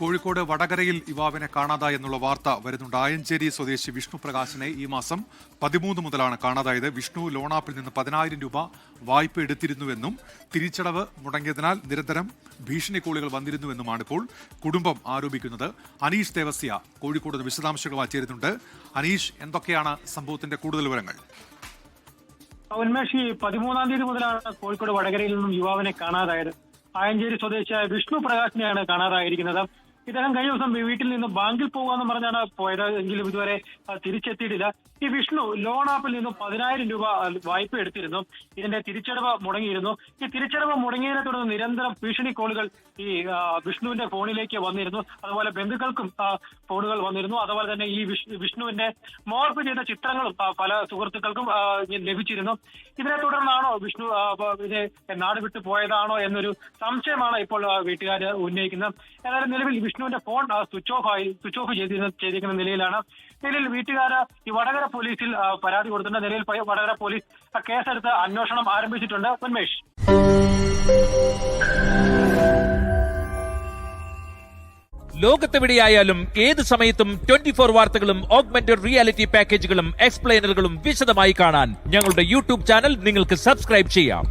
കോഴിക്കോട് വടകരയിൽ യുവാവിനെ കാണാതായി എന്നുള്ള വാർത്ത വരുന്നുണ്ട്. ആയഞ്ചേരി സ്വദേശി വിഷ്ണു പ്രകാശിനെ ഈ മാസം 13 മുതലാണ് കാണാതായത്. വിഷ്ണു ലോൺ ആപ്പിൽ നിന്ന് 10,000 രൂപ വായ്പ എടുത്തിരുന്നുവെന്നും തിരിച്ചടവ് മുടങ്ങിയതിനാൽ നിരന്തരം ഭീഷണി കോളുകൾ വന്നിരുന്നുവെന്നുമാണ് ഇപ്പോൾ കുടുംബം ആരോപിക്കുന്നത്. അനീഷ് ദേവസ്യ കോഴിക്കോട് വിശദാംശങ്ങളുമായി ചേരുന്നുണ്ട്. അനീഷ്, എന്തൊക്കെയാണ് സംഭവത്തിന്റെ കൂടുതൽ വിവരങ്ങൾ? ഉന്മേഷ്, 13-ാം തീയതി മുതലാണ് കോഴിക്കോട് വടകരയിൽ നിന്നും യുവാവിനെ കാണാതായത്. ആയഞ്ചേരി സ്വദേശിയായ വിഷ്ണു പ്രകാശിനെയാണ് കാണാതായിരിക്കുന്നത്. ഇദ്ദേഹം കഴിഞ്ഞ ദിവസം വീട്ടിൽ നിന്ന് ബാങ്കിൽ പോകാമെന്ന് പറഞ്ഞാണ് പോയത്. എങ്കിലും ഇതുവരെ തിരിച്ചെത്തിയിട്ടില്ല. ഈ വിഷ്ണു ലോൺ ആപ്പിൽ നിന്നും 10,000 രൂപ വായ്പ എടുത്തിരുന്നു. ഇതിന്റെ തിരിച്ചടവ് മുടങ്ങിയിരുന്നു. ഈ തിരിച്ചടവ് മുടങ്ങിയതിനെ തുടർന്ന് നിരന്തരം ഭീഷണി കോളുകൾ ഈ വിഷ്ണുവിന്റെ ഫോണിലേക്ക് വന്നിരുന്നു. അതുപോലെ ബന്ധുക്കൾക്കും ഫോണുകൾ വന്നിരുന്നു. അതുപോലെ തന്നെ ഈ വിഷ്ണുവിന്റെ മോർഫ് ചെയ്ത ചിത്രങ്ങളും പല സുഹൃത്തുക്കൾക്കും ലഭിച്ചിരുന്നു. ഇതിനെ തുടർന്നാണോ വിഷ്ണു നാട് വിട്ടു പോയതാണോ എന്നൊരു സംശയമാണ് ഇപ്പോൾ വീട്ടുകാർ ഉന്നയിക്കുന്നത്. ഏതായാലും നിലവിൽ വിഷ്ണുവിന്റെ ഫോൺ സ്വിച്ച് ഓഫ് ചെയ്തിരിക്കുന്ന നിലയിലാണ്. നിലയിൽ വീട്ടുകാർ ഈ വടകര പോലീസിൽ പരാതി കൊടുത്തിട്ടുണ്ട്. നിലയിൽ വടകര പോലീസ് കേസെടുത്ത് അന്വേഷണം ആരംഭിച്ചിട്ടുണ്ട്. ഉന്മേഷ്, ലോകത്തെവിടെയായാലും ഏത് സമയത്തും 24 വാർത്തകളും ഓഗ്മെന്റഡ് റിയാലിറ്റി പാക്കേജുകളും എക്സ്പ്ലെയിനറുകളും വിശദമായി കാണാൻ ഞങ്ങളുടെ യൂട്യൂബ് ചാനൽ നിങ്ങൾക്ക് സബ്സ്ക്രൈബ് ചെയ്യാം.